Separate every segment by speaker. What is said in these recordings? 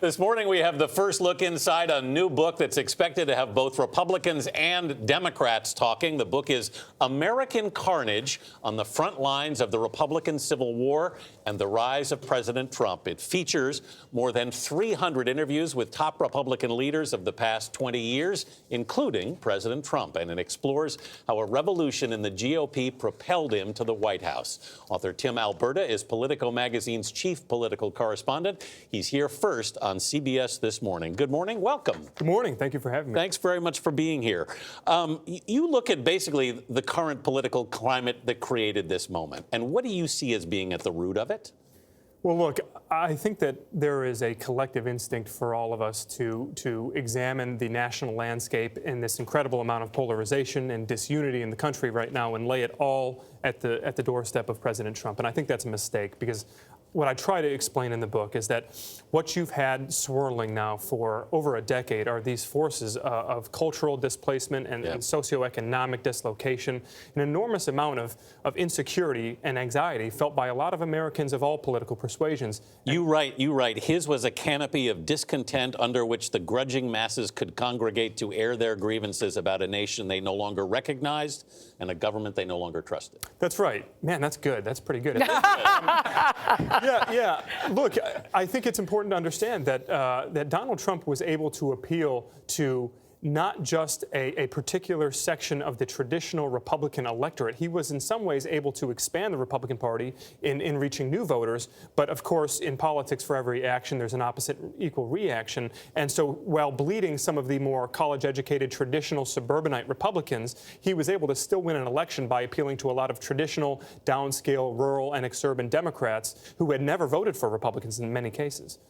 Speaker 1: This morning, we have the first look inside a new book that's expected to have both Republicans and Democrats talking. The book is American Carnage: On the Front Lines of the Republican Civil War and the Rise of President Trump. It features more than 300 interviews with top Republican leaders of the past 20 years, including President Trump, and it explores how a revolution in the GOP propelled him to the White House. Author Tim Alberta is Politico magazine's chief political correspondent. He's here first on CBS This Morning. Good morning. Welcome.
Speaker 2: Good morning. Thank you for having me.
Speaker 1: Thanks very much for being here. You look at basically the current political climate that created this moment, and what do you see as being at the root of it?
Speaker 2: Well, look, I think that there is a collective instinct for all of us to examine the national landscape and this incredible amount of polarization and disunity in the country right now and lay it all at the doorstep of President Trump. And I think that's a mistake, because what I try to explain in the book is that what you've had swirling now for over a decade are these forces of cultural displacement and socioeconomic dislocation, an enormous amount of insecurity and anxiety felt by a lot of Americans of all political persuasions.
Speaker 1: You write. His was a canopy of discontent under which the grudging masses could congregate to air their grievances about a nation they no longer recognized and a government they no longer trusted.
Speaker 2: That's right. Man, that's good. That's pretty good. Yeah. Look, I think it's important to understand that that Donald Trump was able to appeal to not just a particular section of the traditional Republican electorate. He was in some ways able to expand the Republican Party in reaching new voters. But of course, in politics, for every action, there's an opposite equal reaction. And so while bleeding some of the more college-educated, traditional suburbanite Republicans, he was able to still win an election by appealing to a lot of traditional, downscale, rural, and exurban Democrats who had never voted for Republicans in many cases.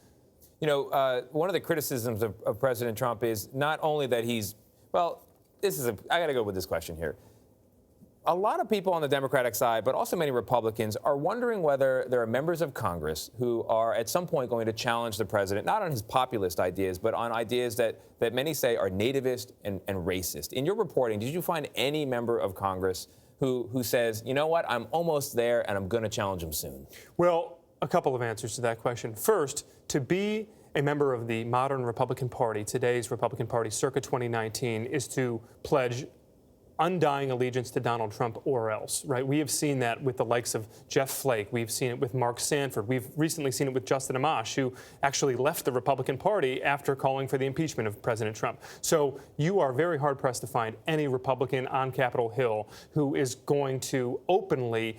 Speaker 3: You know, one of the criticisms of President Trump is not only that he's, well, I got to go with this question here. A lot of people on the Democratic side, but also many Republicans, are wondering whether there are members of Congress who are at some point going to challenge the president, not on his populist ideas, but on ideas that many say are nativist and racist. In your reporting, did you find any member of Congress who says, you know what, I'm almost there and I'm going to challenge him soon?
Speaker 2: Well, a couple of answers to that question. First, to be a member of the modern Republican Party, today's Republican Party, circa 2019, is to pledge undying allegiance to Donald Trump or else, right? We have seen that with the likes of Jeff Flake. We've seen it with Mark Sanford. We've recently seen it with Justin Amash, who actually left the Republican Party after calling for the impeachment of President Trump. So you are very hard-pressed to find any Republican on Capitol Hill who is going to openly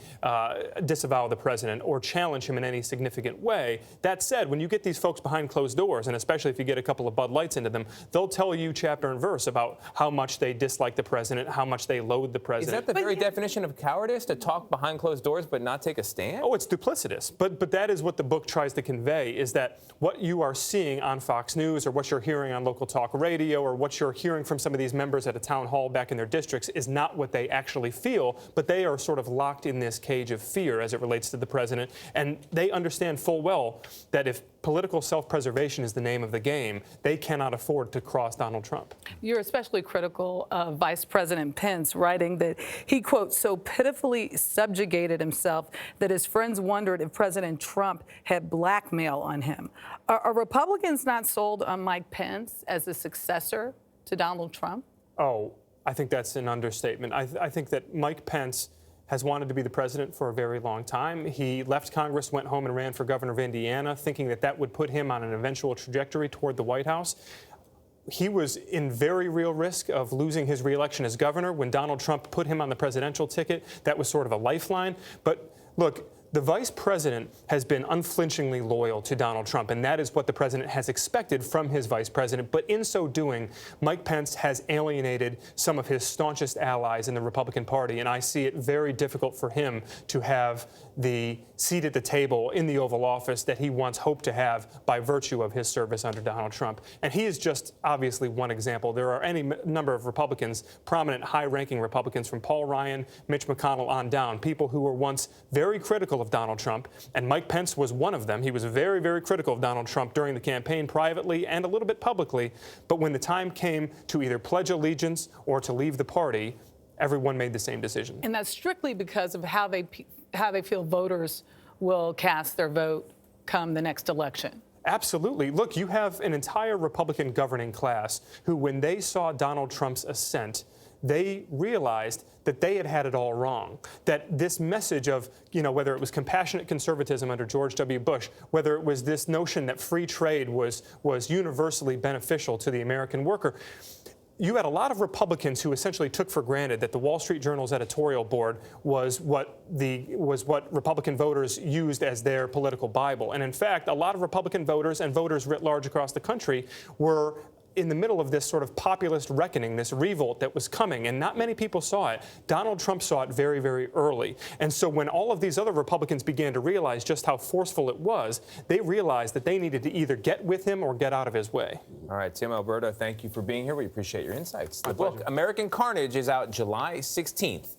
Speaker 2: disavow the president or challenge him in any significant way. That said, when you get these folks behind closed doors, and especially if you get a couple of Bud Lights into them, they'll tell you chapter and verse about how much they dislike the president, how much they loathe the president.
Speaker 3: Is that the very definition of cowardice, to talk behind closed doors but not take a stand?
Speaker 2: Oh, it's duplicitous. But that is what the book tries to convey, is that what you are seeing on Fox News or what you're hearing on local talk radio or what you're hearing from some of these members at a town hall back in their districts is not what they actually feel, but they are sort of locked in this cage of fear as it relates to the president. And they understand full well that if political self-preservation is the name of the game, they cannot afford to cross Donald Trump.
Speaker 4: You're especially critical of Vice President Pence, writing that he, quote, so pitifully subjugated himself that his friends wondered if President Trump had blackmail on him. Are Republicans not sold on Mike Pence as a successor to Donald Trump?
Speaker 2: Oh, I think that's an understatement. I think that Mike Pence has wanted to be the president for a very long time. He left Congress, went home and ran for governor of Indiana, thinking that that would put him on an eventual trajectory toward the White House. He was in very real risk of losing his reelection as governor. When Donald Trump put him on the presidential ticket, that was sort of a lifeline. But look, the vice president has been unflinchingly loyal to Donald Trump, and that is what the president has expected from his vice president. But in so doing, Mike Pence has alienated some of his staunchest allies in the Republican Party, and I see it very difficult for him to have the seat at the table in the Oval Office that he once hoped to have by virtue of his service under Donald Trump. And he is just obviously one example. There are any number of Republicans, prominent, high-ranking Republicans from Paul Ryan, Mitch McConnell on down, people who were once very critical of Donald Trump, and Mike Pence was one of them. He was very, very critical of Donald Trump during the campaign, privately and a little bit publicly. But when the time came to either pledge allegiance or to leave the party, everyone made the same decision.
Speaker 4: And that's strictly because of how they feel voters will cast their vote come the next election.
Speaker 2: Absolutely. Look, you have an entire Republican governing class who, when they saw Donald Trump's ascent, they realized that they had had it all wrong. That this message of, whether it was compassionate conservatism under George W. Bush, whether it was this notion that free trade was universally beneficial to the American worker, you had a lot of Republicans who essentially took for granted that the Wall Street Journal's editorial board was what Republican voters used as their political Bible. And in fact, a lot of Republican voters and voters writ large across the country were in the middle of this sort of populist reckoning, this revolt that was coming, and not many people saw it. Donald Trump saw it very, very early. And so when all of these other Republicans began to realize just how forceful it was, they realized that they needed to either get with him or get out of his way.
Speaker 3: All right, Tim Alberta, thank you for being here. We appreciate your insights. The book,
Speaker 2: pleasure.
Speaker 3: American Carnage, is out July 16th.